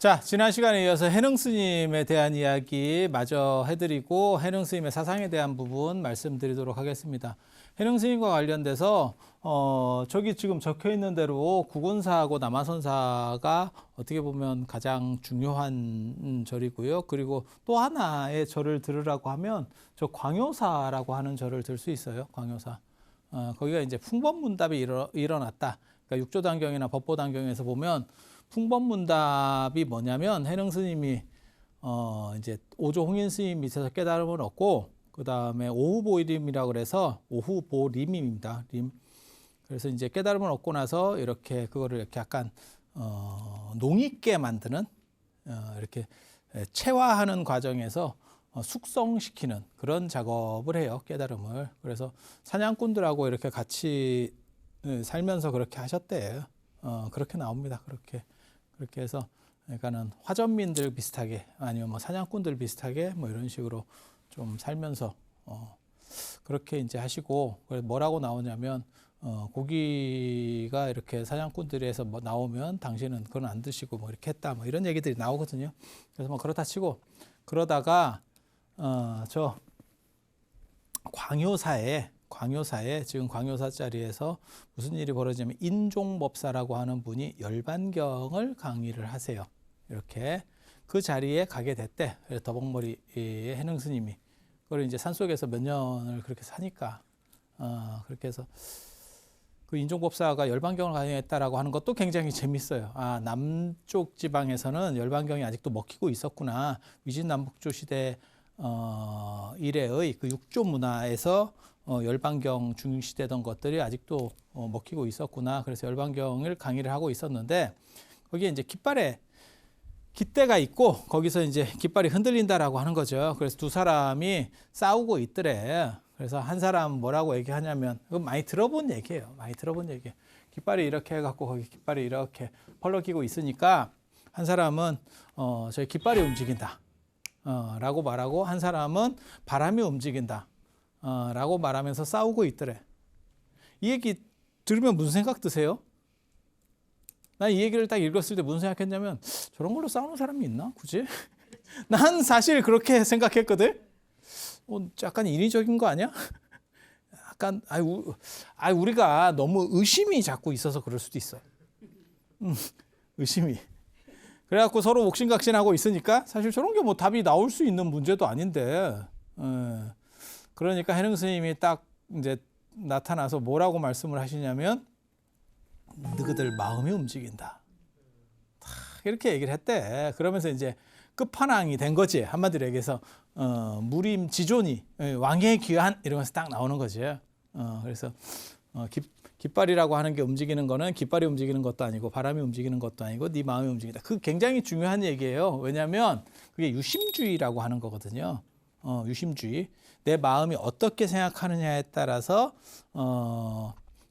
자, 지난 시간에 이어서 해능 스님에 대한 이야기 마저 해드리고 해능 스님의 사상에 대한 부분 말씀드리도록 하겠습니다. 해능 스님과 관련돼서 저기 지금 적혀 있는 대로 구군사하고 남아선사가 어떻게 보면 가장 중요한 절이고요. 그리고 또 하나의 절을 들으라고 하면 저 광효사라고 하는 절을 들 수 있어요. 광효사. 거기가 이제 풍법문답이 일어났다. 그러니까 육조단경이나 법보단경에서 보면 풍법문답이 뭐냐면 해능 스님이 이제 오조 홍인 스님 밑에서 깨달음을 얻고 그 다음에 오후보림이라고 그래서 오후보림입니다. 림. 그래서 이제 깨달음을 얻고 나서 이렇게 그거를 이렇게 약간 농익게 만드는 이렇게 체화하는 과정에서 숙성시키는 그런 작업을 해요. 깨달음을. 그래서 사냥꾼들하고 이렇게 같이 살면서 그렇게 하셨대요. 그렇게 나옵니다. 그렇게 해서 그러니까는 화전민들 비슷하게 아니면 뭐 사냥꾼들 비슷하게 뭐 이런 식으로 좀 살면서 그렇게 이제 하시고 뭐라고 나오냐면 고기가 이렇게 사냥꾼들에서 뭐 나오면 당신은 그건 안 드시고 뭐 이렇게 했다 뭐 이런 얘기들이 나오거든요. 그래서 뭐 그렇다 치고 그러다가 저 광효사에 지금 광효사 자리에서 무슨 일이 벌어지냐면 인종법사라고 하는 분이 열반경을 강의를 하세요. 이렇게 그 자리에 가게 됐대. 더벅머리의 해능 스님이 그걸 이제 산속에서 몇 년을 그렇게 사니까 그렇게 해서 그 인종법사가 열반경을 강의했다라고 하는 것도 굉장히 재밌어요. 남쪽 지방에서는 열반경이 아직도 먹히고 있었구나. 위진남북조 시대 이래의 그 육조 문화에서 열반경 중시되던 것들이 아직도 먹히고 있었구나. 그래서 열반경을 강의를 하고 있었는데 거기에 이제 깃대가 있고 거기서 이제 깃발이 흔들린다라고 하는 거죠. 그래서 두 사람이 싸우고 있더래. 그래서 한 사람 뭐라고 얘기하냐면 그건 많이 들어본 얘기예요. 깃발이 이렇게 해갖고 거기 깃발이 이렇게 펄럭이고 있으니까 한 사람은 저희 깃발이 움직인다. 라고 말하고 한 사람은 바람이 움직인다. 라고 말하면서 싸우고 있더래. 이 얘기 들으면 무슨 생각 드세요? 난 이 얘기를 딱 읽었을 때 무슨 생각했냐면 저런 걸로 싸우는 사람이 있나? 굳이? 난 사실 그렇게 생각했거든. 약간 인위적인 거 아니야? 약간 우리가 너무 의심이 자꾸 있어서 그럴 수도 있어. 의심이. 그래갖고 서로 옥신각신하고 있으니까 사실 저런 게 뭐 답이 나올 수 있는 문제도 아닌데. 그러니까 해능 스님이 딱 이제 나타나서 뭐라고 말씀을 하시냐면 너희들 마음이 움직인다. 이렇게 얘기를 했대. 그러면서 이제 끝판왕이 된 거지. 한마디로 얘기해서 무림 지존이 왕의 귀환 이러면서 딱 나오는 거지. 그래서 깃발이라고 하는 게 움직이는 거는 깃발이 움직이는 것도 아니고 바람이 움직이는 것도 아니고 네 마음이 움직인다. 그 굉장히 중요한 얘기예요. 왜냐하면 그게 유심주의라고 하는 거거든요. 유심주의. 내 마음이 어떻게 생각하느냐에 따라서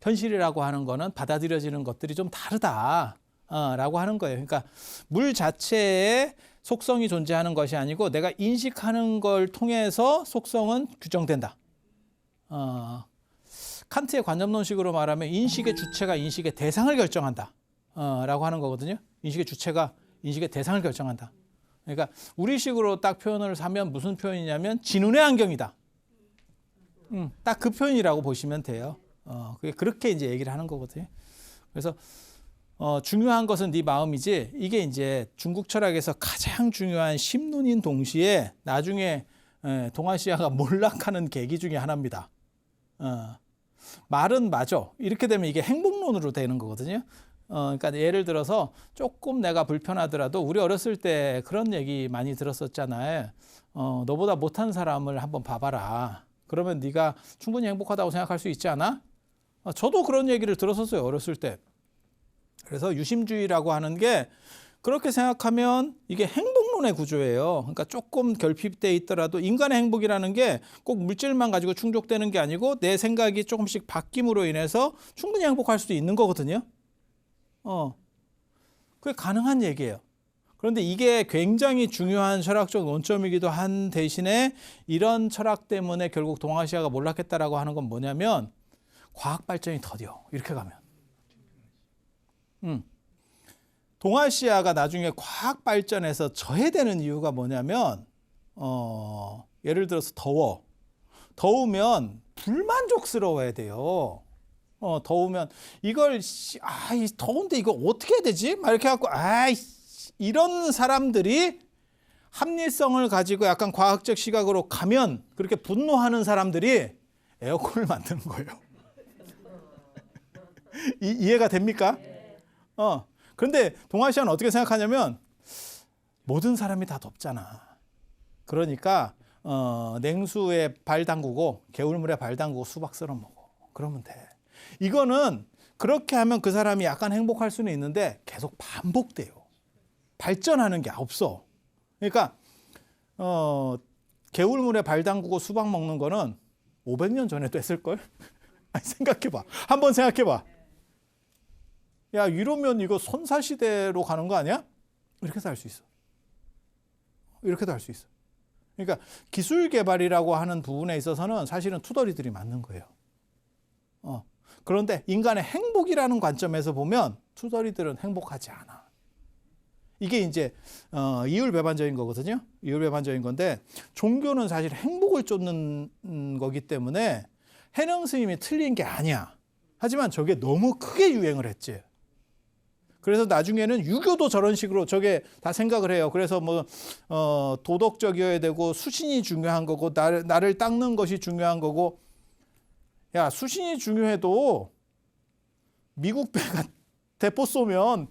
현실이라고 하는 거는 받아들여지는 것들이 좀 다르다. 라고 하는 거예요. 그러니까 물 자체에 속성이 존재하는 것이 아니고 내가 인식하는 걸 통해서 속성은 규정된다. 칸트의 관점론식으로 말하면 인식의 주체가 인식의 대상을 결정한다. 라고 하는 거거든요. 인식의 주체가 인식의 대상을 결정한다. 그러니까 우리식으로 딱 표현을 하면 무슨 표현이냐면 진운의 안경이다. 딱 그 표현이라고 보시면 돼요. 그게 그렇게 이제 얘기를 하는 거거든요. 그래서 중요한 것은 네 마음이지. 이게 이제 중국 철학에서 가장 중요한 심론인 동시에 나중에 동아시아가 몰락하는 계기 중에 하나입니다. 말은 맞아. 이렇게 되면 이게 행복론으로 되는 거거든요. 그러니까 예를 들어서 조금 내가 불편하더라도 우리 어렸을 때 그런 얘기 많이 들었었잖아요. 너보다 못한 사람을 한번 봐봐라. 그러면 네가 충분히 행복하다고 생각할 수 있지 않아? 저도 그런 얘기를 들었었어요. 어렸을 때. 그래서 유심주의라고 하는 게 그렇게 생각하면 이게 행복론의 구조예요. 그러니까 조금 결핍돼 있더라도 인간의 행복이라는 게 꼭 물질만 가지고 충족되는 게 아니고 내 생각이 조금씩 바뀜으로 인해서 충분히 행복할 수도 있는 거거든요. 그게 가능한 얘기예요. 그런데 이게 굉장히 중요한 철학적 논점이기도 한 대신에 이런 철학 때문에 결국 동아시아가 몰락했다라고 하는 건 뭐냐면 과학 발전이 더뎌. 이렇게 가면. 동아시아가 나중에 과학 발전해서 저해되는 이유가 뭐냐면 예를 들어서 더우면 불만족스러워야 돼요. 더우면 이걸 더운데 이거 어떻게 해야 되지? 막 이렇게 해갖고 이런 사람들이 합리성을 가지고 약간 과학적 시각으로 가면 그렇게 분노하는 사람들이 에어컨을 만드는 거예요. 이해가 됩니까? 그런데 동아시아는 어떻게 생각하냐면 모든 사람이 다 덥잖아. 그러니까 냉수에 발 담그고 개울물에 발 담그고 수박 썰어 먹어. 그러면 돼. 이거는 그렇게 하면 그 사람이 약간 행복할 수는 있는데 계속 반복돼요. 발전하는 게 없어. 그러니까 개울물에 발 담그고 수박 먹는 거는 500년 전에도 했을걸? 아니, 생각해봐. 한번 생각해봐. 야, 이러면 이거 선사시대로 가는 거 아니야? 이렇게도 할 수 있어. 이렇게도 할 수 있어. 그러니까 기술 개발이라고 하는 부분에 있어서는 사실은 투덜이들이 맞는 거예요. 그런데 인간의 행복이라는 관점에서 보면 투덜이들은 행복하지 않아. 이게 이제 이율배반적인 거거든요. 이율배반적인 건데 종교는 사실 행복을 쫓는 거기 때문에 해능 스님이 틀린 게 아니야. 하지만 저게 너무 크게 유행을 했지. 그래서 나중에는 유교도 저런 식으로 저게 다 생각을 해요. 그래서 도덕적이어야 되고 수신이 중요한 거고 나를 닦는 것이 중요한 거고. 야, 수신이 중요해도 미국 배가 대포 쏘면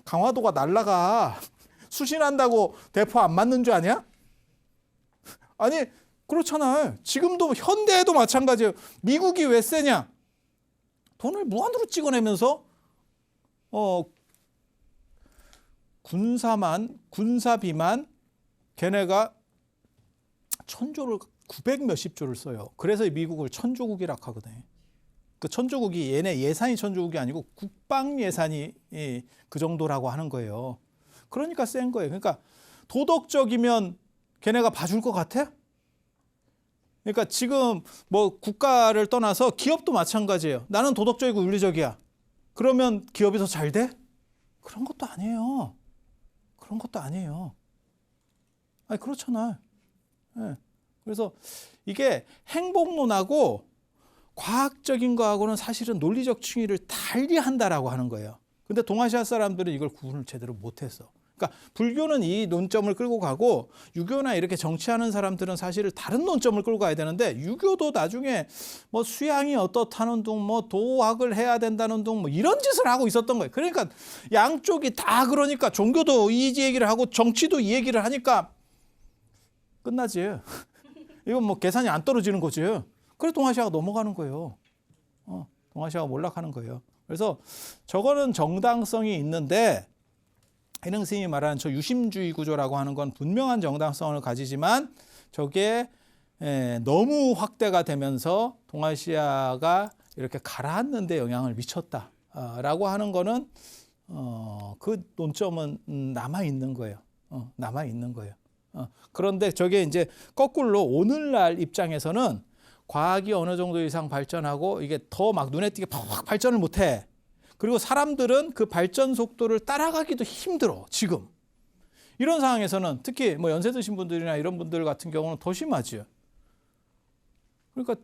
강화도가 날아가. 수신한다고 대포 안 맞는 줄 아냐? 아니, 그렇잖아요. 지금도 현대에도 마찬가지예요. 미국이 왜 세냐? 돈을 무한으로 찍어내면서 군사비만 걔네가 1000조를 900 몇십 조를 써요. 그래서 미국을 천조국이라 하거든요. 그 천조국이 얘네 예산이 천조국이 아니고 국방 예산이 그 정도라고 하는 거예요. 그러니까 센 거예요. 그러니까 도덕적이면 걔네가 봐줄 것 같아? 그러니까 지금 국가를 떠나서 기업도 마찬가지예요. 나는 도덕적이고 윤리적이야. 그러면 기업이 더 잘 돼? 그런 것도 아니에요. 그런 것도 아니에요. 아니, 그렇잖아. 네. 그래서 이게 행복론하고 과학적인 거하고는 사실은 논리적 충의를 달리한다라고 하는 거예요. 근데 동아시아 사람들은 이걸 구분을 제대로 못했어. 그러니까 불교는 이 논점을 끌고 가고 유교나 이렇게 정치하는 사람들은 사실 다른 논점을 끌고 가야 되는데 유교도 나중에 수양이 어떻다는 둥 도학을 해야 된다는 둥 이런 짓을 하고 있었던 거예요. 그러니까 양쪽이 다 그러니까 종교도 이 얘기를 하고 정치도 이 얘기를 하니까 끝나지. 이건 계산이 안 떨어지는 거지. 그래서 동아시아가 넘어가는 거예요. 동아시아가 몰락하는 거예요. 그래서 저거는 정당성이 있는데 해능 스님이 말하는 저 유심주의 구조라고 하는 건 분명한 정당성을 가지지만 저게 너무 확대가 되면서 동아시아가 이렇게 가라앉는 데 영향을 미쳤다라고 하는 거는 그 논점은 남아 있는 거예요. 남아 있는 거예요. 그런데 저게 이제 거꾸로 오늘날 입장에서는 과학이 어느 정도 이상 발전하고 이게 더 막 눈에 띄게 팍 발전을 못해. 그리고 사람들은 그 발전 속도를 따라가기도 힘들어, 지금. 이런 상황에서는 특히 연세 드신 분들이나 이런 분들 같은 경우는 더 심하죠. 그러니까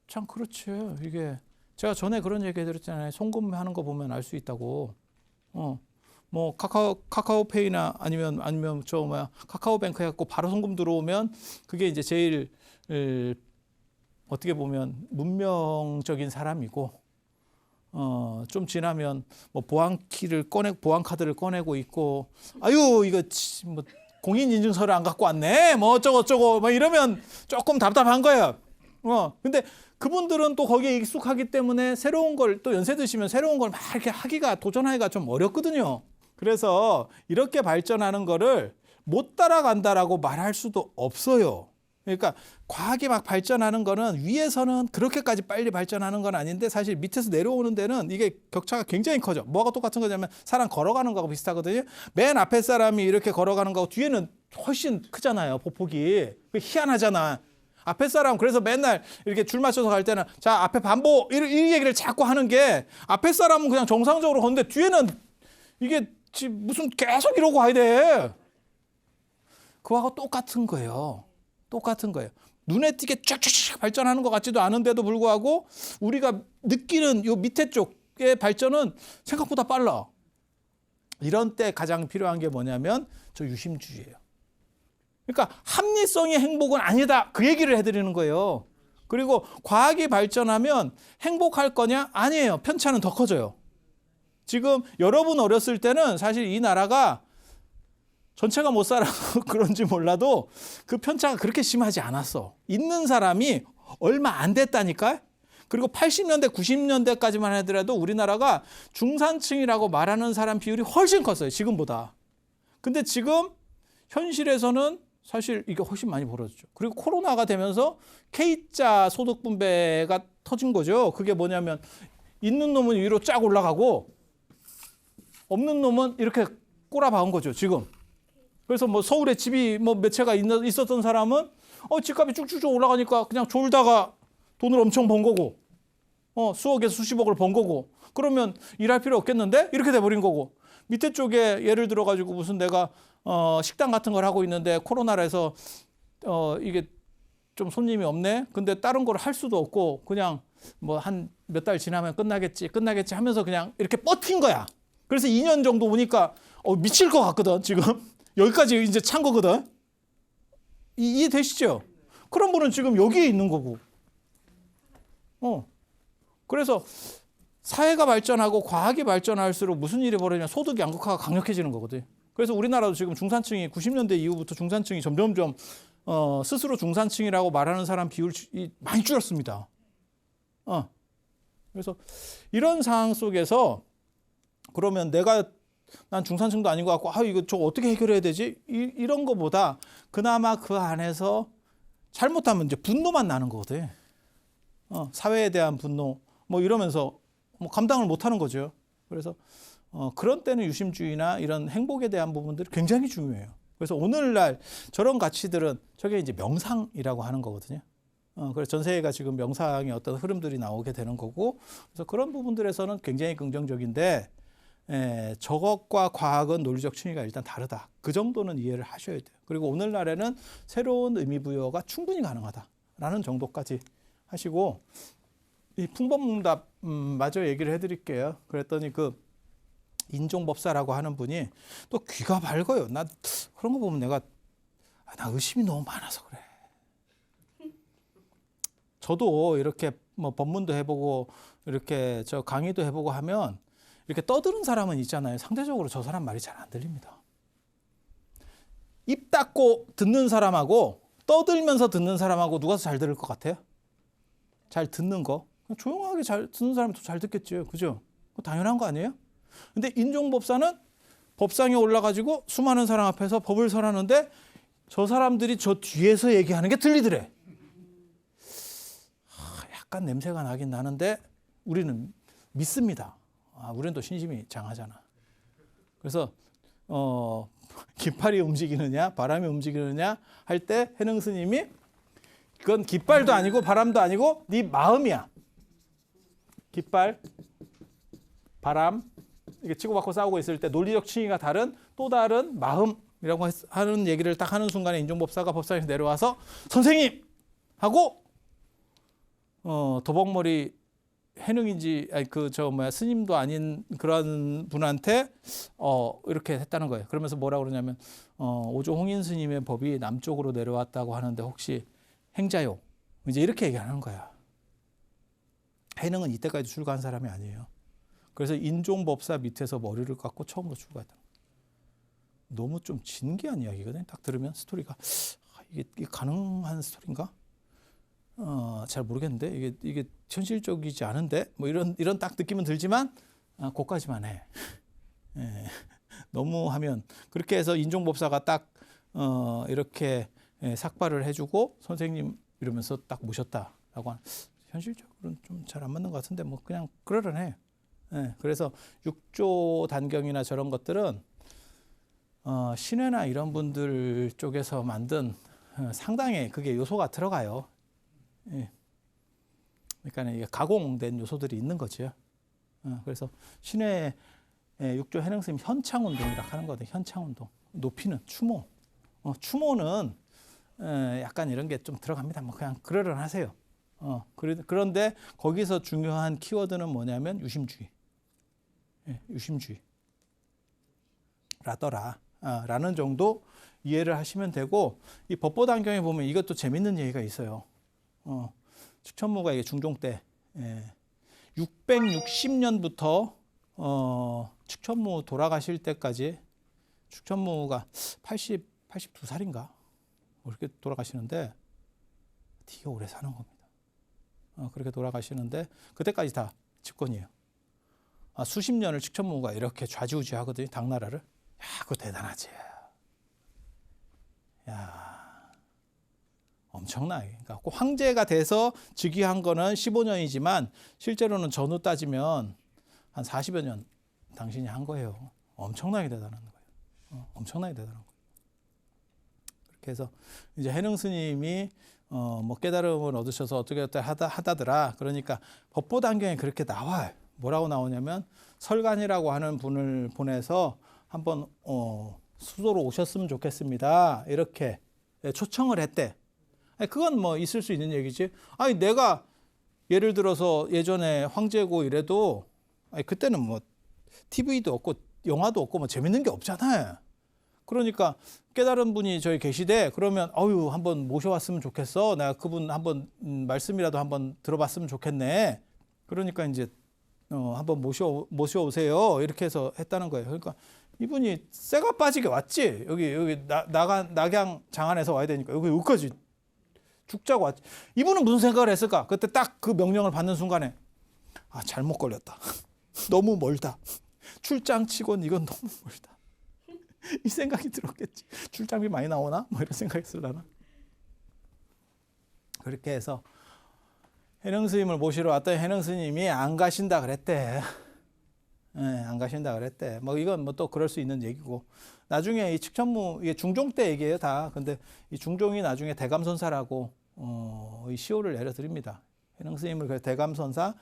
참 그렇지. 이게 제가 전에 그런 얘기 해드렸잖아요. 송금하는 거 보면 알 수 있다고. 카카오페이나 아니면 카카오뱅크 해갖고 바로 송금 들어오면 그게 이제 제일 어떻게 보면 문명적인 사람이고 좀 지나면 보안 카드를 꺼내고 있고 아유 이거 공인인증서를 안 갖고 왔네 어쩌고 이러면 조금 답답한 거예요. 근데 그분들은 또 거기에 익숙하기 때문에 새로운 걸 또 연세 드시면 새로운 걸 막 이렇게 도전하기가 좀 어렵거든요. 그래서 이렇게 발전하는 거를 못 따라간다라고 말할 수도 없어요. 그러니까 과학이 막 발전하는 거는 위에서는 그렇게까지 빨리 발전하는 건 아닌데 사실 밑에서 내려오는 데는 이게 격차가 굉장히 커져. 뭐가 똑같은 거냐면 사람 걸어가는 거하고 비슷하거든요. 맨 앞에 사람이 이렇게 걸어가는 거하고 뒤에는 훨씬 크잖아요. 보폭이. 희한하잖아. 앞에 사람 그래서 맨날 이렇게 줄 맞춰서 갈 때는 자 앞에 반복 이 얘기를 자꾸 하는 게 앞에 사람은 그냥 정상적으로 걷는데 뒤에는 이게 무슨 계속 이러고 가야 돼. 그거하고 똑같은 거예요. 똑같은 거예요. 눈에 띄게 쫙쫙 발전하는 것 같지도 않은데도 불구하고 우리가 느끼는 요 밑에 쪽의 발전은 생각보다 빨라. 이런 때 가장 필요한 게 뭐냐면 저 유심주의예요. 그러니까 합리성이 행복은 아니다. 그 얘기를 해드리는 거예요. 그리고 과학이 발전하면 행복할 거냐? 아니에요. 편차는 더 커져요. 지금 여러분 어렸을 때는 사실 이 나라가 전체가 못 살아서 그런지 몰라도 그 편차가 그렇게 심하지 않았어. 있는 사람이 얼마 안 됐다니까. 그리고 80년대, 90년대까지만 하더라도 우리나라가 중산층이라고 말하는 사람 비율이 훨씬 컸어요. 지금보다. 근데 지금 현실에서는 사실 이게 훨씬 많이 벌어졌죠. 그리고 코로나가 되면서 K자 소득 분배가 터진 거죠. 그게 뭐냐면 있는 놈은 위로 쫙 올라가고 없는 놈은 이렇게 꼬라박은 거죠. 지금. 그래서 뭐 서울에 집이 뭐 몇 채가 있었던 사람은 집값이 쭉쭉쭉 올라가니까 그냥 졸다가 돈을 엄청 번 거고 수억에서 수십억을 번 거고 그러면 일할 필요 없겠는데 이렇게 돼버린 거고 밑에 쪽에 예를 들어 가지고 무슨 내가 식당 같은 걸 하고 있는데 코로나라 해서 이게 좀 손님이 없네. 근데 다른 걸 할 수도 없고 그냥 뭐 한 몇 달 지나면 끝나겠지 하면서 그냥 이렇게 버틴 거야. 그래서 2년 정도 오니까 미칠 것 같거든. 지금 여기까지 이제 찬 거거든. 이해되시죠? 그런 분은 지금 여기에 있는 거고. 그래서 사회가 발전하고 과학이 발전할수록 무슨 일이 벌어지냐 소득 양극화가 강력해지는 거거든. 그래서 우리나라도 지금 중산층이 90년대 이후부터 중산층이 점점점 스스로 중산층이라고 말하는 사람 비율이 많이 줄었습니다. 그래서 이런 상황 속에서 그러면 난 중산층도 아닌 것 같고 이거 저 어떻게 해결해야 되지? 이런 거보다 그나마 그 안에서 잘못하면 이제 분노만 나는 거거든. 사회에 대한 분노 뭐 이러면서 뭐 감당을 못하는 거죠. 그래서 그런 때는 유심주의나 이런 행복에 대한 부분들이 굉장히 중요해요. 그래서 오늘날 저런 가치들은 저게 이제 명상이라고 하는 거거든요. 그래서 전 세계가 지금 명상의 어떤 흐름들이 나오게 되는 거고, 그래서 그런 부분들에서는 굉장히 긍정적인데, 저것과 과학은 논리적 층위가 일단 다르다. 그 정도는 이해를 하셔야 돼요. 그리고 오늘날에는 새로운 의미 부여가 충분히 가능하다라는 정도까지 하시고, 이 풍법문답 마저 얘기를 해드릴게요. 그랬더니 그 인종법사라고 하는 분이 또 귀가 밝아요. 나 그런 거 보면 나 의심이 너무 많아서 그래. 저도 이렇게 뭐 법문도 해보고 이렇게 저 강의도 해보고 하면 이렇게 떠드는 사람은 있잖아요. 상대적으로 저 사람 말이 잘 안 들립니다. 입 닫고 듣는 사람하고 떠들면서 듣는 사람하고 누가 더 잘 들을 것 같아요? 잘 듣는 거. 조용하게 잘 듣는 사람이 더 잘 듣겠죠. 그죠? 당연한 거 아니에요? 근데 인종법사는 법상에 올라가지고 수많은 사람 앞에서 법을 설하는데 저 사람들이 저 뒤에서 얘기하는 게 들리더래. 약간 냄새가 나긴 나는데 우리는 믿습니다. 우리는 또 신심이 장하잖아. 그래서 깃발이 움직이느냐 바람이 움직이느냐 할 때 해능 스님이 그건 깃발도 아니고 바람도 아니고 네 마음이야. 깃발, 바람 이게 치고받고 싸우고 있을 때 논리적 층위가 다른 또 다른 마음이라고 하는 얘기를 딱 하는 순간에 인종법사가 법상에서 내려와서 선생님 하고 도벅머리 해능인지 스님도 아닌 그런 분한테 이렇게 했다는 거예요. 그러면서 뭐라고 그러냐면 오조 홍인 스님의 법이 남쪽으로 내려왔다고 하는데 혹시 행자요? 이제 이렇게 얘기하는 거야. 해능은 이때까지 출가한 사람이 아니에요. 그래서 인종법사 밑에서 머리를 깎고 처음으로 출가했다. 너무 좀 진기한 이야기거든요. 딱 들으면 스토리가 이게 가능한 스토리인가? 잘 모르겠는데 이게 현실적이지 않은데 뭐 이런 딱 느낌은 들지만 거기까지만 해. 너무 하면 그렇게 해서 인종법사가 딱 이렇게 삭발을 해주고 선생님 이러면서 딱 모셨다라고 하는. 현실적으로는 좀 잘 안 맞는 것 같은데 뭐 그냥 그러려네. 그래서 육조 단경이나 저런 것들은 신회나 이런 분들 쪽에서 만든 상당히 그게 요소가 들어가요. 그러니까 이게 가공된 요소들이 있는 거죠. 그래서 신회 육조 해능스님 현창운동이라 하는 거거든요. 현창운동. 높이는 추모. 추모는 약간 이런 게 좀 들어갑니다. 뭐 그냥 그러려하세요. 그런데 거기서 중요한 키워드는 뭐냐면 유심주의. 유심주의라더라. 라는 정도 이해를 하시면 되고, 이 법보단경에 보면 이것도 재밌는 얘기가 있어요. 측천무가 이게 중종 때 660년부터 측천무 돌아가실 때까지, 측천무가 82살인가 그렇게 돌아가시는데 되게 오래 사는 겁니다. 그렇게 돌아가시는데 그때까지 다 집권이에요. 수십 년을 측천무가 이렇게 좌지우지하거든요. 당나라를. 그거 대단하지. 엄청나게. 그러니까 꼭 황제가 돼서 즉위한 거는 15년이지만 실제로는 전후 따지면 한 40여 년 당신이 한 거예요. 엄청나게 대단한 거예요. 엄청나게 대단한 거예요. 그렇게 해서 이제 해능 스님이 뭐 깨달음을 얻으셔서 어떻게 하다더라. 그러니까 법보단경에 그렇게 나와요. 뭐라고 나오냐면 설간이라고 하는 분을 보내서 한번 수도로 오셨으면 좋겠습니다. 이렇게 초청을 했대. 그건 뭐 있을 수 있는 얘기지. 아니 내가 예를 들어서 예전에 황제고 이래도 그때는 뭐 TV도 없고 영화도 없고 뭐 재밌는 게 없잖아요. 그러니까 깨달은 분이 저기 계시대. 그러면 한번 모셔왔으면 좋겠어. 내가 그분 한번 말씀이라도 한번 들어봤으면 좋겠네. 그러니까 이제 한번 모셔오세요. 이렇게 해서 했다는 거예요. 그러니까 이분이 쇠가 빠지게 왔지. 여기 낙양 장안에서 와야 되니까 여기까지 죽자고 왔지. 이분은 무슨 생각을 했을까? 그때 딱 그 명령을 받는 순간에 잘못 걸렸다. 너무 멀다. 출장 치곤 이건 너무 멀다. 이 생각이 들었겠지. 출장비 많이 나오나? 뭐 이런 생각이 있으려나? 그렇게 해서 해능 스님을 모시러 왔더니 해능 스님이 안 가신다 그랬대. 안 가신다 그랬대. 뭐 이건 뭐 또 그럴 수 있는 얘기고. 나중에 이 측천무 이게 중종 때 얘기예요 다. 근데 이 중종이 나중에 대감선사라고 이 시호를 내려드립니다. 해능 스님을 그래서 대감선사,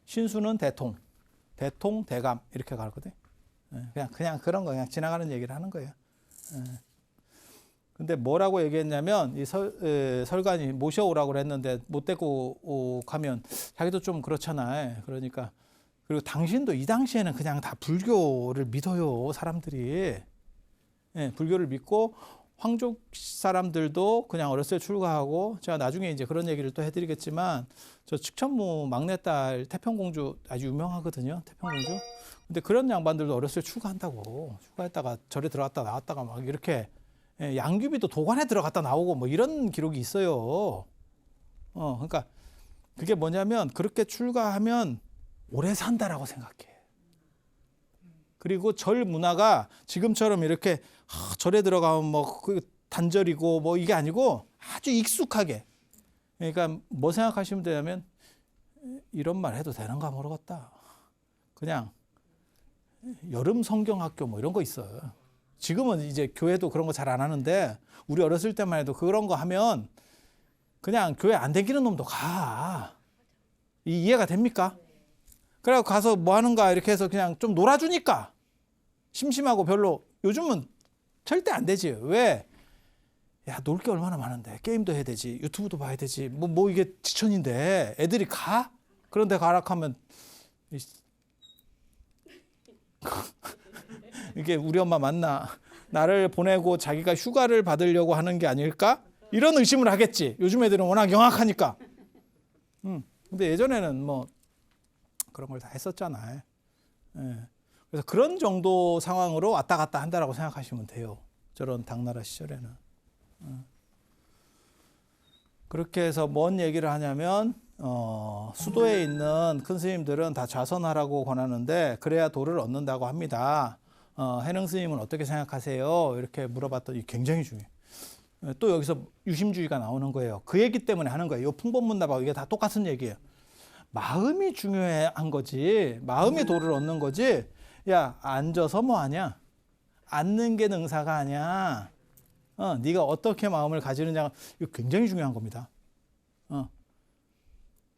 신수는 대통, 대감 이렇게 가거든. 그냥 그런 거 그냥 지나가는 얘기를 하는 거예요. 근데 뭐라고 얘기했냐면 이 설간이 모셔오라고 그랬는데 못 데리고 가면 자기도 좀 그렇잖아요. 그러니까 그리고 당신도 이 당시에는 그냥 다 불교를 믿어요. 사람들이. 불교를 믿고 황족 사람들도 그냥 어렸을 때 출가하고, 제가 나중에 이제 그런 얘기를 또 해드리겠지만 저 측천무 막내딸 태평공주 아주 유명하거든요. 태평공주. 근데 그런 양반들도 어렸을 때 출가한다고. 출가했다가 절에 들어갔다 나왔다가 막 이렇게 양귀비도 도관에 들어갔다 나오고 뭐 이런 기록이 있어요. 그러니까 그게 뭐냐면 그렇게 출가하면 오래 산다라고 생각해. 그리고 절 문화가 지금처럼 이렇게 절에 들어가면 뭐 단절이고 뭐 이게 아니고 아주 익숙하게. 그러니까 뭐 생각하시면 되냐면 이런 말 해도 되는가 모르겠다. 그냥 여름 성경학교 뭐 이런 거 있어요. 지금은 이제 교회도 그런 거 잘 안 하는데 우리 어렸을 때만 해도 그런 거 하면 그냥 교회 안 다니는 놈도 가. 이해가 됩니까? 그래서 가서 뭐 하는가 이렇게 해서 그냥 좀 놀아주니까 심심하고 별로. 요즘은 절대 안 되지. 왜? 놀 게 얼마나 많은데. 게임도 해야 되지. 유튜브도 봐야 되지. 뭐 이게 지천인데 애들이 가? 그런데 가라 하면 이게 우리 엄마 맞나? 나를 보내고 자기가 휴가를 받으려고 하는 게 아닐까? 이런 의심을 하겠지. 요즘 애들은 워낙 영악하니까. 근데 예전에는 뭐 그런 걸 다 했었잖아요. 그래서 그런 정도 상황으로 왔다 갔다 한다라고 생각하시면 돼요. 저런 당나라 시절에는. 그렇게 해서 뭔 얘기를 하냐면 수도에 있는 큰 스님들은 다 좌선하라고 권하는데 그래야 도를 얻는다고 합니다. 해능 스님은 어떻게 생각하세요? 이렇게 물어봤더니 굉장히 중요해요. 또 여기서 유심주의가 나오는 거예요. 그 얘기 때문에 하는 거예요. 이 풍법문답하고 이게 다 똑같은 얘기예요. 마음이 중요한 거지. 마음이 도를 얻는 거지. 야, 앉아서 뭐 하냐? 앉는 게 능사가 아니야. 네가 어떻게 마음을 가지느냐가 이거 굉장히 중요한 겁니다.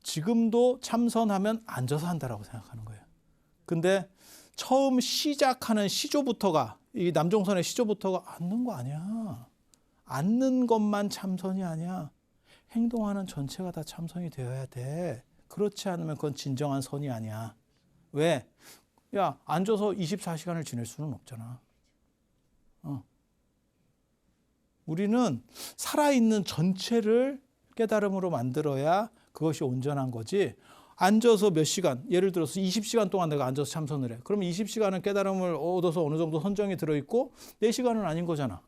지금도 참선하면 앉아서 한다라고 생각하는 거예요. 근데 처음 시작하는 시조부터가 이 남종선의 시조부터가 앉는 거 아니야. 앉는 것만 참선이 아니야. 행동하는 전체가 다 참선이 되어야 돼. 그렇지 않으면 그건 진정한 선이 아니야. 왜? 야, 앉아서 24시간을 지낼 수는 없잖아. 우리는 살아있는 전체를 깨달음으로 만들어야 그것이 온전한 거지. 앉아서 몇 시간, 예를 들어서 20시간 동안 내가 앉아서 참선을 해. 그러면 20시간은 깨달음을 얻어서 어느 정도 선정이 들어있고 4시간은 아닌 거잖아.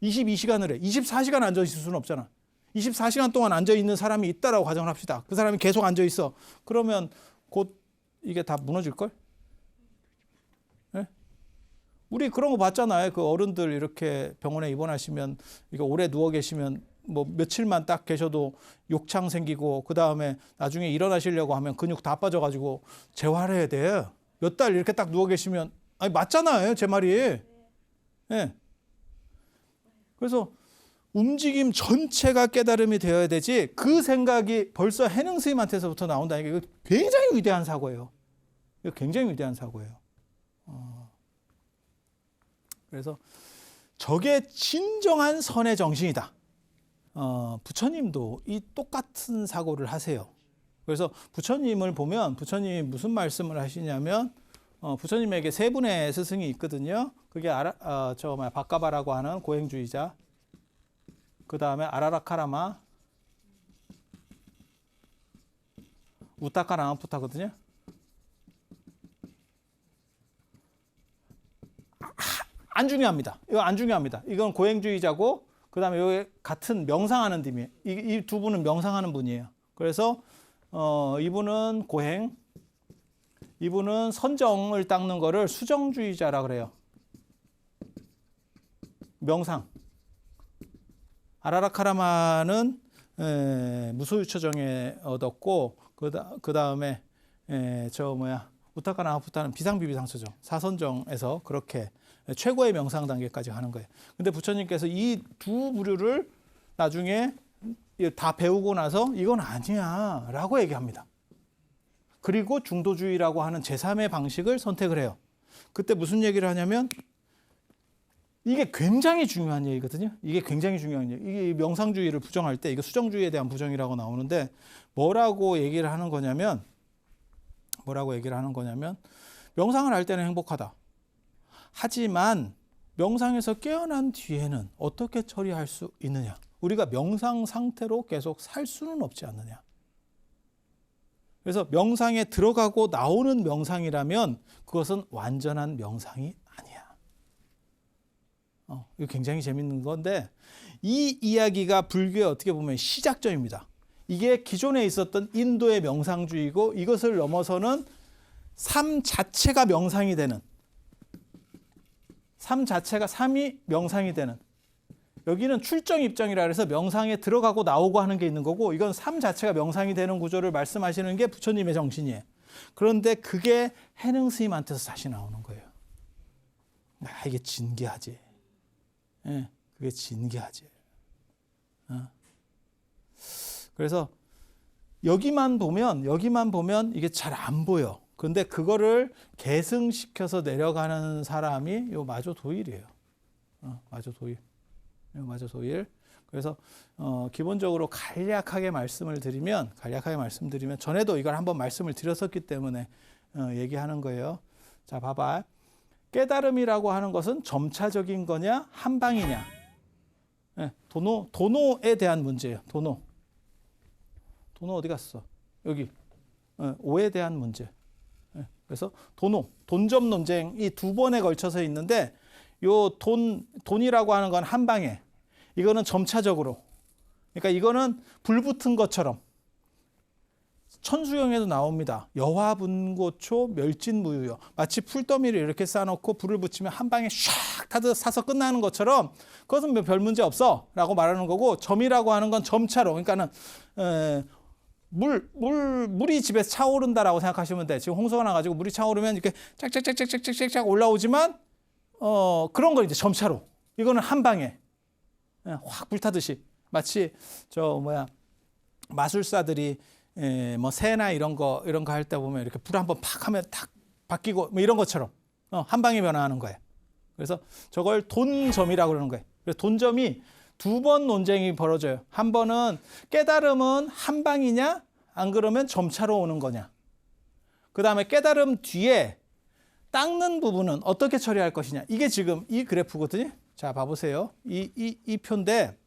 22시간을 해. 24시간 앉아 있을 수는 없잖아. 24시간 동안 앉아 있는 사람이 있다라고 가정을 합시다. 그 사람이 계속 앉아 있어. 그러면 곧 이게 다 무너질걸? 네? 우리 그런 거 봤잖아요. 그 어른들 이렇게 병원에 입원하시면 이거 오래 누워 계시면 뭐 며칠만 딱 계셔도 욕창 생기고 그 다음에 나중에 일어나시려고 하면 근육 다 빠져가지고 재활해야 돼. 몇 달 이렇게 딱 누워 계시면 아니 맞잖아요. 제 말이. 네. 그래서 움직임 전체가 깨달음이 되어야 되지 그 생각이 벌써 해능 스님한테서부터 나온다니까 이거 굉장히 위대한 사고예요. 이거 굉장히 위대한 사고예요. 그래서 저게 진정한 선의 정신이다. 부처님도 이 똑같은 사고를 하세요. 그래서 부처님을 보면 부처님이 무슨 말씀을 하시냐면 부처님에게 세 분의 스승이 있거든요. 그게 바까바라고 하는 고행주의자, 그 다음에 아라라카라마, 우타카라마푸타거든요. 안 중요합니다. 이거 안 중요합니다. 이건 고행주의자고 그 다음에 여기 같은 명상하는 팀이에요. 이 두 분은 명상하는 분이에요. 그래서 이분은 고행, 이분은 선정을 닦는 거를 수정주의자라 그래요. 명상. 아라라카라마는 무소유처정에 얻었고 그 다음에 우타카나마푸타는 비상비비상처정, 사선정에서 그렇게 최고의 명상 단계까지 가는 거예요. 근데 부처님께서 이 두 부류를 나중에 다 배우고 나서 이건 아니야 라고 얘기합니다. 그리고 중도주의라고 하는 제3의 방식을 선택을 해요. 그때 무슨 얘기를 하냐면 이게 굉장히 중요한 얘기거든요. 이게 굉장히 중요한 얘기. 이게 명상주의를 부정할 때 이거 수정주의에 대한 부정이라고 나오는데 뭐라고 얘기를 하는 거냐면 명상을 할 때는 행복하다. 하지만 명상에서 깨어난 뒤에는 어떻게 처리할 수 있느냐? 우리가 명상 상태로 계속 살 수는 없지 않느냐? 그래서 명상에 들어가고 나오는 명상이라면 그것은 완전한 명상이 아니야. 이거 굉장히 재밌는 건데 이 이야기가 불교의 어떻게 보면 시작점입니다. 이게 기존에 있었던 인도의 명상주의고 이것을 넘어서는 삶 자체가 명상이 되는 삶이 명상이 되는 여기는 출정 입정이라 해서 명상에 들어가고 나오고 하는 게 있는 거고 이건 삶 자체가 명상이 되는 구조를 말씀하시는 게 부처님의 정신이에요. 그런데 그게 해능 스님한테서 다시 나오는 거예요. 이게 진기하지. 예, 그게 진기하지. 그래서 여기만 보면 이게 잘 안 보여. 근데 그거를 계승시켜서 내려가는 사람이 요 마조도일이에요. 마조도일. 그래서 기본적으로 간략하게 말씀드리면 전에도 이걸 한번 말씀을 드렸었기 때문에 얘기하는 거예요. 자, 봐봐. 깨달음이라고 하는 것은 점차적인 거냐, 한방이냐. 네, 도노에 대한 문제예요. 도노 어디 갔어? 여기. 오에 대한 문제. 그래서 돈점 논쟁이 두 번에 걸쳐서 있는데 요 돈이라고 하는 건 한 방에 이거는 점차적으로 그러니까 이거는 불 붙은 것처럼 천수경에도 나옵니다. 여화분고초 멸진무유요. 마치 풀더미를 이렇게 쌓아놓고 불을 붙이면 한 방에 샥 사서 끝나는 것처럼 그것은 별 문제 없어 라고 말하는 거고 점이라고 하는 건 점차로 그러니까는 물이 집에서 차오른다라고 생각하시면 돼. 지금 홍수가 나가지고 물이 차오르면 이렇게 짝짝짝짝짝짝짝 올라오지만 그런 거 이제 점차로. 이거는 한 방에 확 불타듯이 마치 마술사들이 뭐 새나 이런 거 할 때 보면 이렇게 불 한번 팍 하면 탁 바뀌고 뭐 이런 것처럼 한 방에 변화하는 거예요. 그래서 저걸 돈점이라고 그러는 거예요. 그래서 돈점이 두 번 논쟁이 벌어져요. 한 번은 깨달음은 한 방이냐 안 그러면 점차로 오는 거냐. 그 다음에 깨달음 뒤에 닦는 부분은 어떻게 처리할 것이냐. 이게 지금 이 그래프거든요. 자, 봐보세요. 이 표인데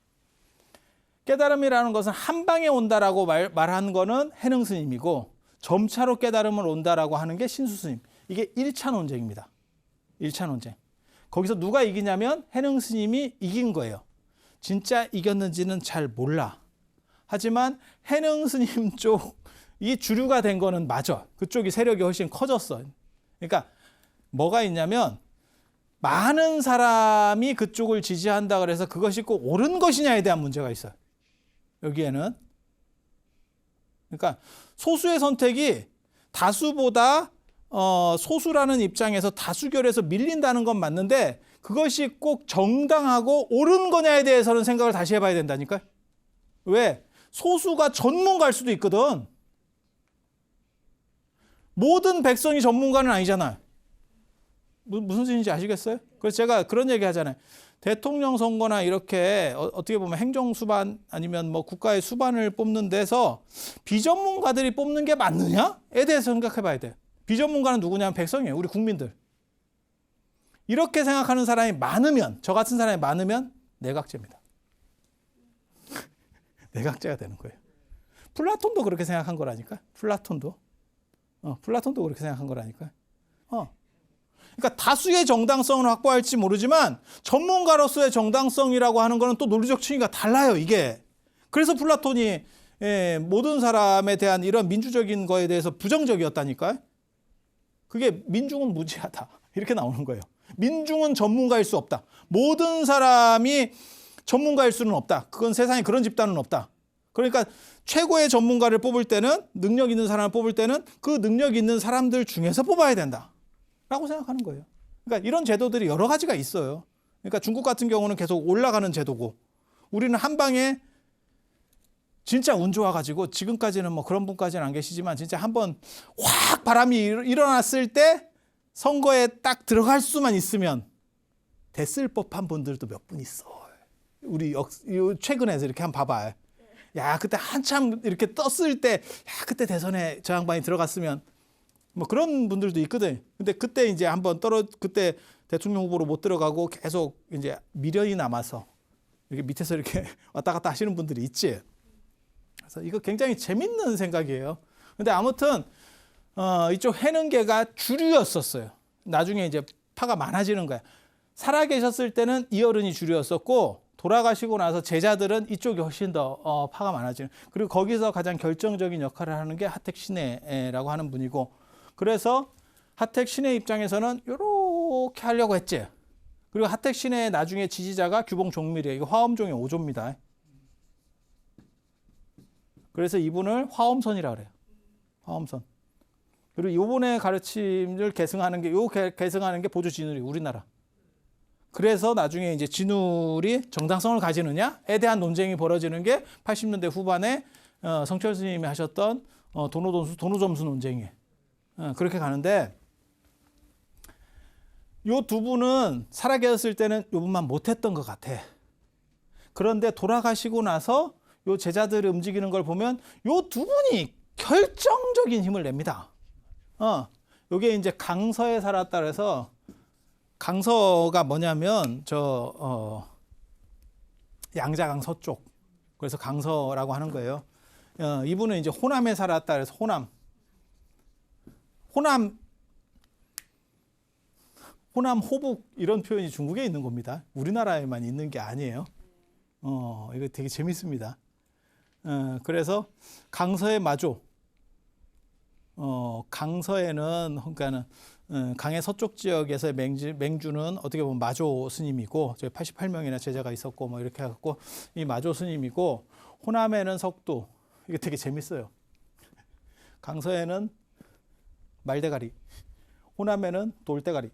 깨달음이라는 것은 한 방에 온다라고 말하는 거는 해능 스님이고 점차로 깨달음을 온다라고 하는 게 신수 스님. 이게 1차 논쟁입니다. 1차 논쟁. 거기서 누가 이기냐면 해능 스님이 이긴 거예요. 진짜 이겼는지는 잘 몰라. 하지만 해능 스님 쪽이 주류가 된 거는 맞아. 그쪽이 세력이 훨씬 커졌어. 그러니까 뭐가 있냐면 많은 사람이 그쪽을 지지한다 그래서 그것이 꼭 옳은 것이냐에 대한 문제가 있어요. 여기에는. 그러니까 소수의 선택이 다수보다 소수라는 입장에서 다수결에서 밀린다는 건 맞는데 그것이 꼭 정당하고 옳은 거냐에 대해서는 생각을 다시 해봐야 된다니까요. 왜? 소수가 전문가일 수도 있거든. 모든 백성이 전문가는 아니잖아요. 무슨 뜻인지 아시겠어요? 그래서 제가 그런 얘기 하잖아요. 대통령 선거나 이렇게 어떻게 보면 행정 수반 아니면 뭐 국가의 수반을 뽑는 데서 비전문가들이 뽑는 게 맞느냐에 대해서 생각해 봐야 돼요. 비전문가는 누구냐면 백성이에요. 우리 국민들. 이렇게 생각하는 사람이 많으면, 저 같은 사람이 많으면 내각제입니다. 내각제가 되는 거예요. 플라톤도 그렇게 생각한 거라니까. 플라톤도 그렇게 생각한 거라니까. 그러니까 다수의 정당성을 확보할지 모르지만 전문가로서의 정당성이라고 하는 거는 또 논리적 층위가 달라요, 이게. 그래서 플라톤이 모든 사람에 대한 이런 민주적인 거에 대해서 부정적이었다니까요. 그게 민중은 무지하다. 이렇게 나오는 거예요. 민중은 전문가일 수 없다. 모든 사람이 전문가일 수는 없다. 그건 세상에 그런 집단은 없다. 그러니까 최고의 전문가를 뽑을 때는 능력 있는 사람을 뽑을 때는 그 능력 있는 사람들 중에서 뽑아야 된다. 라고 생각하는 거예요. 그러니까 이런 제도들이 여러 가지가 있어요. 그러니까 중국 같은 경우는 계속 올라가는 제도고 우리는 한 방에 진짜 운 좋아가지고 지금까지는 뭐 그런 분까지는 안 계시지만 진짜 한번 확 바람이 일어났을 때 선거에 딱 들어갈 수만 있으면 됐을 법한 분들도 몇 분 있어. 우리 최근에서 이렇게 한번 봐봐. 야, 그때 한참 이렇게 떴을 때, 야, 그때 대선에 저 양반이 들어갔으면 뭐 그런 분들도 있거든. 근데 그때 이제 한번 그때 대통령 후보로 못 들어가고 계속 이제 미련이 남아서 이렇게 밑에서 이렇게 왔다 갔다 하시는 분들이 있지. 그래서 이거 굉장히 재밌는 생각이에요. 근데 아무튼 이쪽 해능계가 주류였었어요. 나중에 이제 파가 많아지는 거야. 살아 계셨을 때는 이 어른이 주류였었고 돌아가시고 나서 제자들은 이쪽이 훨씬 더 파가 많아지는. 그리고 거기서 가장 결정적인 역할을 하는 게 하택 신해라고 하는 분이고, 그래서 하택 신해 입장에서는 이렇게 하려고 했지. 그리고 하택 신해의 나중에 지지자가 규봉 종밀이에요. 이거 화엄종의 5조입니다. 그래서 이분을 화엄선이라고 그래요. 화엄선. 그리고 이번에 가르침을 계승하는 게 보조 진울이 우리나라. 그래서 나중에 이제 진울이 정당성을 가지느냐에 대한 논쟁이 벌어지는 게 80년대 후반에 성철 스님이 하셨던 도노점수 논쟁이에요. 그렇게 가는데 요 두 분은 살아 계셨을 때는 요 분만 못했던 것 같아. 그런데 돌아가시고 나서 요 제자들을 움직이는 걸 보면 요 두 분이 결정적인 힘을 냅니다. 요게 이제 강서에 살았다 그래서 강서가 뭐냐면 양자강 서쪽. 그래서 강서라고 하는 거예요. 이분은 이제 호남에 살았다 그래서 호남 호북 이런 표현이 중국에 있는 겁니다. 우리나라에만 있는 게 아니에요. 이거 되게 재밌습니다. 그래서 강서의 마조. 강서에는 그러니까는 강의 서쪽 지역에서의 맹주는 어떻게 보면 마조 스님이고 저희 88명이나 제자가 있었고 뭐 이렇게 해갖고 이 마조 스님이고, 호남에는 석두. 이게 되게 재밌어요. 강서에는 말대가리, 호남에는 돌대가리.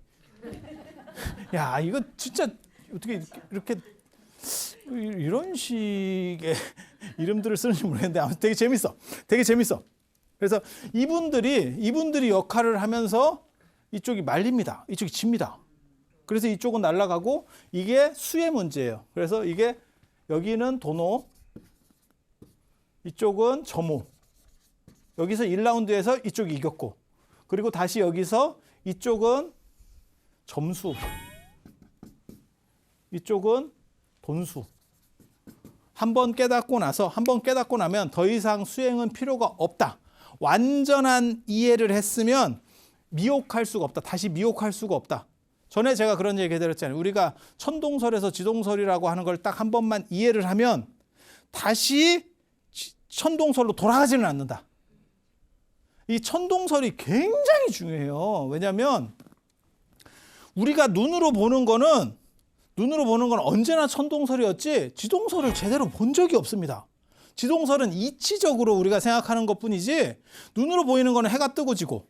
야, 이거 진짜 어떻게 이렇게 이런 식의 이름들을 쓰는지 모르겠는데 아무튼 되게 재밌어. 되게 재밌어. 그래서 이분들이 역할을 하면서 이쪽이 말립니다. 이쪽이 집니다. 그래서 이쪽은 날아가고 이게 수의 문제예요. 그래서 이게 여기는 도노, 이쪽은 점호. 여기서 1라운드에서 이쪽이 이겼고, 그리고 다시 여기서 이쪽은 점수, 이쪽은 돈수. 한번 깨닫고 나면 더 이상 수행은 필요가 없다. 완전한 이해를 했으면 미혹할 수가 없다. 다시 미혹할 수가 없다. 전에 제가 그런 얘기 해드렸잖아요. 우리가 천동설에서 지동설이라고 하는 걸 딱 한 번만 이해를 하면 다시 천동설로 돌아가지는 않는다. 이 천동설이 굉장히 중요해요. 왜냐하면 우리가 눈으로 보는 거는 언제나 천동설이었지 지동설을 제대로 본 적이 없습니다. 지동설은 이치적으로 우리가 생각하는 것뿐이지 눈으로 보이는 거는 해가 뜨고 지고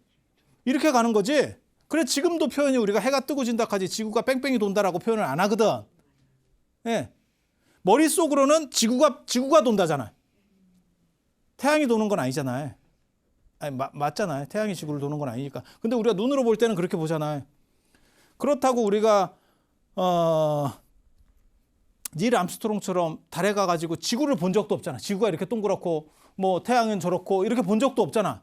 이렇게 가는 거지. 그래 지금도 표현이 우리가 해가 뜨고 진다 하지 지구가 뺑뺑이 돈다라고 표현을 안 하거든. 예. 머릿속으로는 지구가 돈다잖아요. 태양이 도는 건 아니잖아요. 아니, 맞잖아요. 태양이 지구를 도는 건 아니니까. 근데 우리가 눈으로 볼 때는 그렇게 보잖아요. 그렇다고 우리가 닐 암스트롱처럼 달에 가가지고 지구를 본 적도 없잖아. 지구가 이렇게 동그랗고 뭐 태양은 저렇고 이렇게 본 적도 없잖아.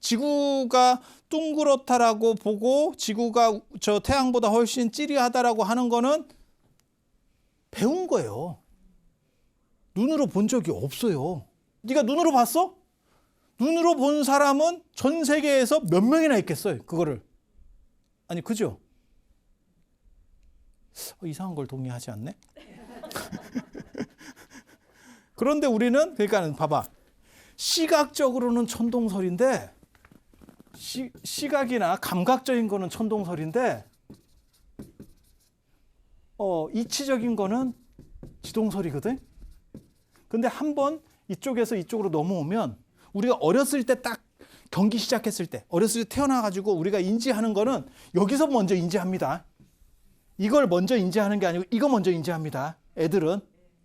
지구가 둥그렇다라고 보고 지구가 저 태양보다 훨씬 찌리하다라고 하는 거는 배운 거예요. 눈으로 본 적이 없어요. 네가 눈으로 봤어? 눈으로 본 사람은 전 세계에서 몇 명이나 있겠어요, 그거를. 아니, 그죠? 이상한 걸 동의하지 않네? 그런데 우리는, 그러니까 봐봐. 시각적으로는 천동설인데, 시각이나 감각적인 거는 천동설인데, 이치적인 거는 지동설이거든? 근데 한번 이쪽에서 이쪽으로 넘어오면, 우리가 어렸을 때 딱 경기 시작했을 때, 어렸을 때 태어나가지고 우리가 인지하는 거는 여기서 먼저 인지합니다. 이걸 먼저 인지하는 게 아니고 이거 먼저 인지합니다. 애들은.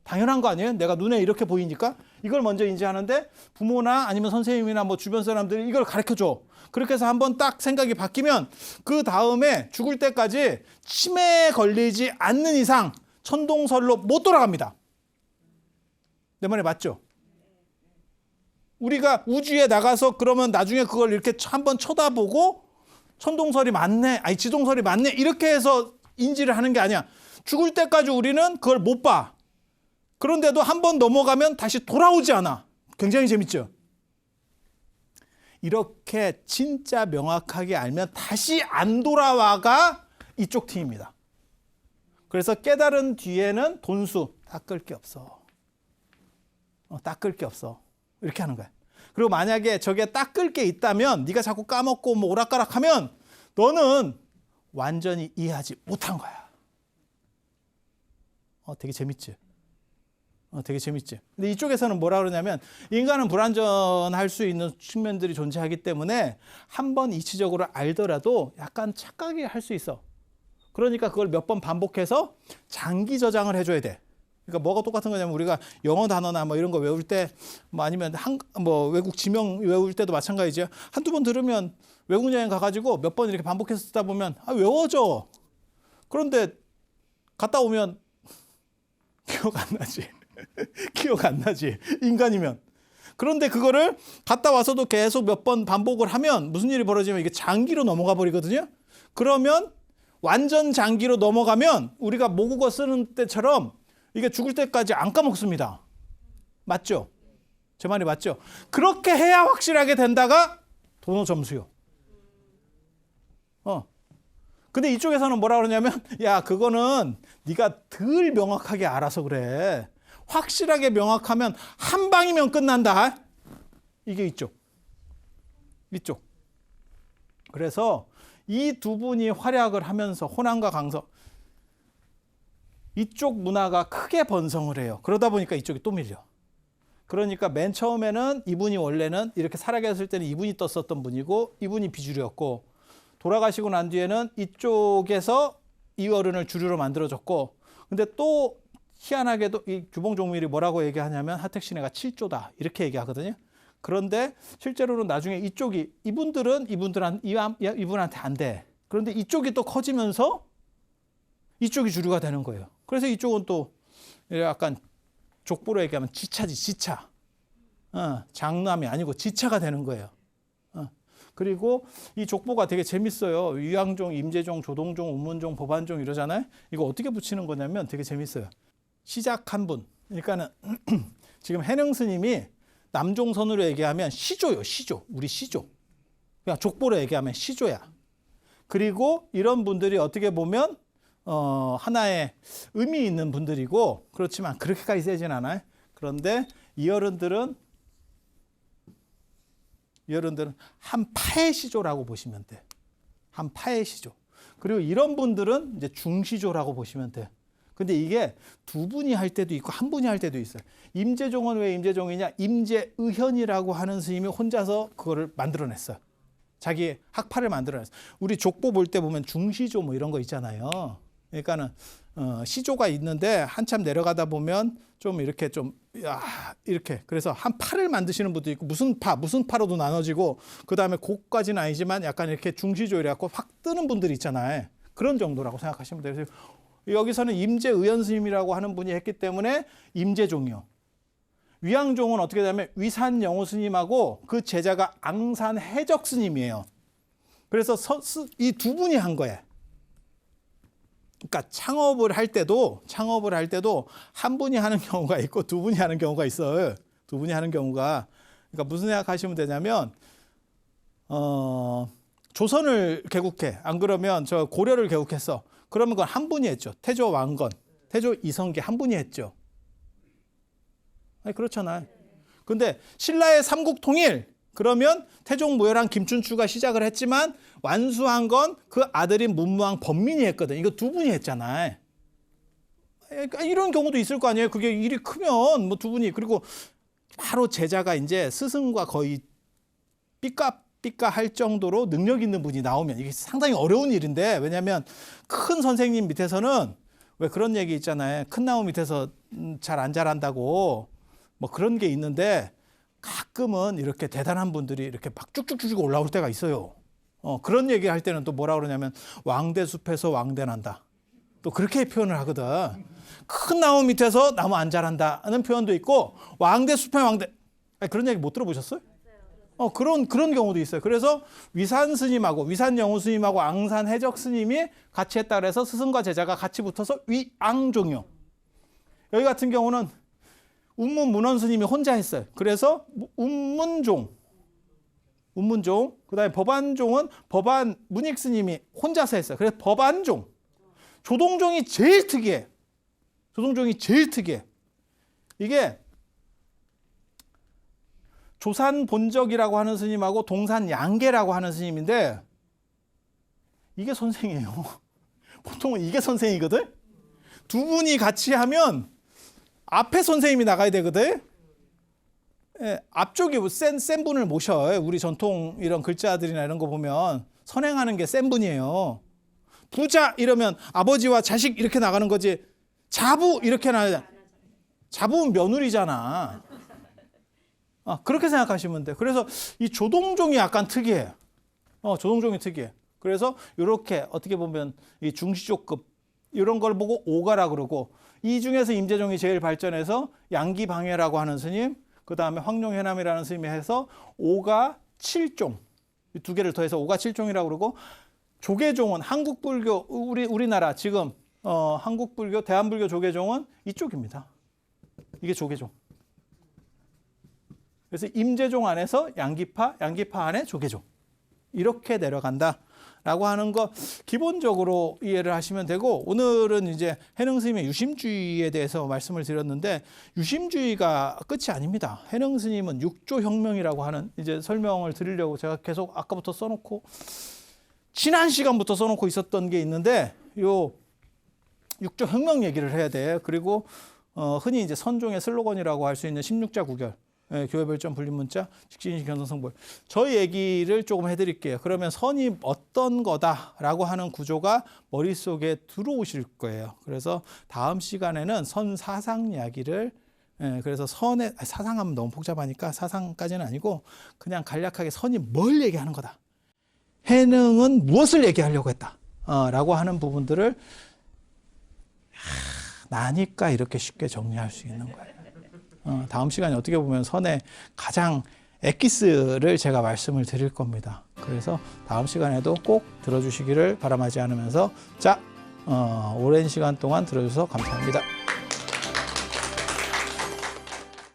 당연한 거 아니에요? 내가 눈에 이렇게 보이니까 이걸 먼저 인지하는데 부모나 아니면 선생님이나 뭐 주변 사람들이 이걸 가르쳐줘. 그렇게 해서 한번 딱 생각이 바뀌면 그 다음에 죽을 때까지 치매에 걸리지 않는 이상 천동설로 못 돌아갑니다. 내 말이 맞죠? 우리가 우주에 나가서 그러면 나중에 그걸 이렇게 한번 쳐다보고 천동설이 맞네, 아니 지동설이 맞네 이렇게 해서 인지를 하는 게 아니야. 죽을 때까지 우리는 그걸 못 봐. 그런데도 한번 넘어가면 다시 돌아오지 않아. 굉장히 재밌죠? 이렇게 진짜 명확하게 알면 다시 안 돌아와가 이쪽 팀입니다. 그래서 깨달은 뒤에는 돈수 닦을 게 없어. 닦을 게 없어. 이렇게 하는 거야. 그리고 만약에 저게 닦을 게 있다면 네가 자꾸 까먹고 뭐 오락가락하면 너는 완전히 이해하지 못한 거야. 되게 재밌지? 되게 재밌지? 근데 이쪽에서는 뭐라 그러냐면 인간은 불완전할 수 있는 측면들이 존재하기 때문에 한번 이치적으로 알더라도 약간 착각이 할 수 있어. 그러니까 그걸 몇 번 반복해서 장기 저장을 해줘야 돼. 그러니까 뭐가 똑같은 거냐면 우리가 영어 단어나 뭐 이런 거 외울 때 뭐 아니면 뭐 외국 지명 외울 때도 마찬가지죠. 한두 번 들으면 외국 여행 가가지고 몇 번 이렇게 반복해서 쓰다 보면 외워져. 그런데 갔다 오면 기억 안 나지. 기억 안 나지. 인간이면. 그런데 그거를 갔다 와서도 계속 몇 번 반복을 하면 무슨 일이 벌어지면 이게 장기로 넘어가 버리거든요. 그러면 완전 장기로 넘어가면 우리가 모국어 쓰는 때처럼 이게 죽을 때까지 안 까먹습니다. 맞죠? 제 말이 맞죠? 그렇게 해야 확실하게 된다가 도노 점수요. 근데 이쪽에서는 뭐라 그러냐면 야 그거는 네가 덜 명확하게 알아서 그래. 확실하게 명확하면 한 방이면 끝난다. 이게 이쪽. 그래서 이 두 분이 활약을 하면서 호남과 강서 이쪽 문화가 크게 번성을 해요. 그러다 보니까 이쪽이 또 밀려. 그러니까 맨 처음에는 이분이 원래는 이렇게 살아계셨을 때는 이분이 떴었던 분이고 이분이 비주류였고 돌아가시고 난 뒤에는 이쪽에서 이 어른을 주류로 만들어줬고 근데 또 희한하게도 이 규봉종밀이 뭐라고 얘기하냐면 하택신해가 7조다 이렇게 얘기하거든요. 그런데 실제로는 나중에 이쪽이 이분한테 안 돼. 그런데 이쪽이 또 커지면서 이쪽이 주류가 되는 거예요. 그래서 이쪽은 또 약간 족보로 얘기하면 지차지, 지차. 장남이 아니고 지차가 되는 거예요. 그리고 이 족보가 되게 재밌어요. 위왕종, 임재종, 조동종, 운문종, 법안종 이러잖아요. 이거 어떻게 붙이는 거냐면 되게 재밌어요. 시작한 분. 그러니까는 지금 해능 스님이 남종선으로 얘기하면 시조요, 시조. 우리 시조. 그냥 족보로 얘기하면 시조야. 그리고 이런 분들이 어떻게 보면 하나의 의미 있는 분들이고, 그렇지만 그렇게까지 세진 않아요. 그런데 이 어른들은 한 파의 시조라고 보시면 돼. 한 파의 시조. 그리고 이런 분들은 이제 중시조라고 보시면 돼. 근데 이게 두 분이 할 때도 있고 한 분이 할 때도 있어요. 임재종은 왜 임재종이냐? 임재의현이라고 하는 스님이 혼자서 그거를 만들어냈어요. 자기 학파를 만들어냈어요. 우리 족보 볼 때 보면 중시조 뭐 이런 거 있잖아요. 그러니까는 시조가 있는데 한참 내려가다 보면 좀 이렇게 이렇게 그래서 한 파를 만드시는 분도 있고 무슨 파로도 나눠지고 그 다음에 고까지는 아니지만 약간 이렇게 중시조 이래갖고 확 뜨는 분들이 있잖아요. 그런 정도라고 생각하시면 돼요. 그래서 여기서는 임재의현 스님이라고 하는 분이 했기 때문에 임재종이요. 위왕종은 어떻게 되냐면 위산영호 스님하고 그 제자가 앙산해적 스님이에요. 그래서 이 두 분이 한 거예요. 그러니까 창업을 할 때도 한 분이 하는 경우가 있고 두 분이 하는 경우가 있어요. 두 분이 하는 경우가. 그러니까 무슨 생각하시면 되냐면 조선을 개국해. 안 그러면 저 고려를 개국했어. 그러면 그건 한 분이 했죠. 태조 왕건, 태조 이성계 한 분이 했죠. 아니 그렇잖아요. 근데 신라의 삼국 통일 그러면 태종 무열한 김춘추가 시작을 했지만 완수한 건 그 아들인 문무왕 범민이 했거든. 이거 두 분이 했잖아요. 그러니까 이런 경우도 있을 거 아니에요. 그게 일이 크면 뭐 두 분이. 그리고 바로 제자가 이제 스승과 거의 삐까 할 정도로 능력 있는 분이 나오면 이게 상당히 어려운 일인데, 왜냐하면 큰 선생님 밑에서는 왜 그런 얘기 있잖아요. 큰 나무 밑에서 잘 안 자란다고 뭐 그런 게 있는데 가끔은 이렇게 대단한 분들이 이렇게 막 쭉쭉쭉 올라올 때가 있어요. 그런 얘기 할 때는 또 뭐라 그러냐면 왕대숲에서 왕대난다. 또 그렇게 표현을 하거든. 큰 나무 밑에서 나무 안 자란다는 표현도 있고 왕대숲에 왕대. 아니, 그런 얘기 못 들어보셨어요? 그런 경우도 있어요. 그래서 위산 스님하고 위산영호 스님하고 앙산해적 스님이 같이 했다 그래서 스승과 제자가 같이 붙어서 위앙종이요. 여기 같은 경우는 운문문원 스님이 혼자 했어요. 그래서 운문종. 그다음에 법안종은 법안 문익 스님이 혼자서 했어요. 그래서 법안종. 조동종이 제일 특이해. 이게 조산 본적이라고 하는 스님하고 동산 양계라고 하는 스님인데 이게 선생이에요. 보통은 이게 선생이거든. 두 분이 같이 하면 앞에 선생님이 나가야 되거든. 예, 앞쪽에 센 분을 모셔. 우리 전통 이런 글자들이나 이런 거 보면 선행하는 게 센 분이에요. 부자 이러면 아버지와 자식 이렇게 나가는 거지. 자부 이렇게 나가야. 자부는 며느리잖아. 그렇게 생각하시면 돼. 그래서 이 조동종이 약간 특이해. 조동종이 특이해. 그래서 이렇게 어떻게 보면 이 중시조급 이런 걸 보고 오가라 그러고, 이 중에서 임재종이 제일 발전해서 양기방해라고 하는 스님, 그 다음에 황룡해남이라는 스님이 해서 오가 7종, 이 두 개를 더해서 오가 7종이라고 그러고, 조계종은 한국불교, 우리나라 지금 한국불교, 대한불교 조계종은 이쪽입니다. 이게 조계종. 그래서 임재종 안에서 양기파 안에 조계종. 이렇게 내려간다. 라고 하는 거 기본적으로 이해를 하시면 되고, 오늘은 이제 해능 스님의 유심주의에 대해서 말씀을 드렸는데, 유심주의가 끝이 아닙니다. 해능 스님은 육조혁명이라고 하는 이제 설명을 드리려고 제가 계속 아까부터 써놓고 지난 시간부터 써놓고 있었던 게 있는데, 요 육조혁명 얘기를 해야 돼. 그리고 흔히 이제 선종의 슬로건이라고 할 수 있는 16자 구결. 예, 교회별점 불림문자, 직진인식 견성성불. 저희 얘기를 조금 해드릴게요. 그러면 선이 어떤 거다라고 하는 구조가 머릿속에 들어오실 거예요. 그래서 다음 시간에는 선 사상 이야기를, 그래서 선의 사상하면 너무 복잡하니까 사상까지는 아니고 그냥 간략하게 선이 뭘 얘기하는 거다. 해능은 무엇을 얘기하려고 했다 라고 하는 부분들을 나니까 이렇게 쉽게 정리할 수 있는 거예요. 다음 시간에 어떻게 보면 선의 가장 엑기스를 제가 말씀을 드릴 겁니다. 그래서 다음 시간에도 꼭 들어주시기를 바람하지 않으면서 자, 오랜 시간 동안 들어주셔서 감사합니다.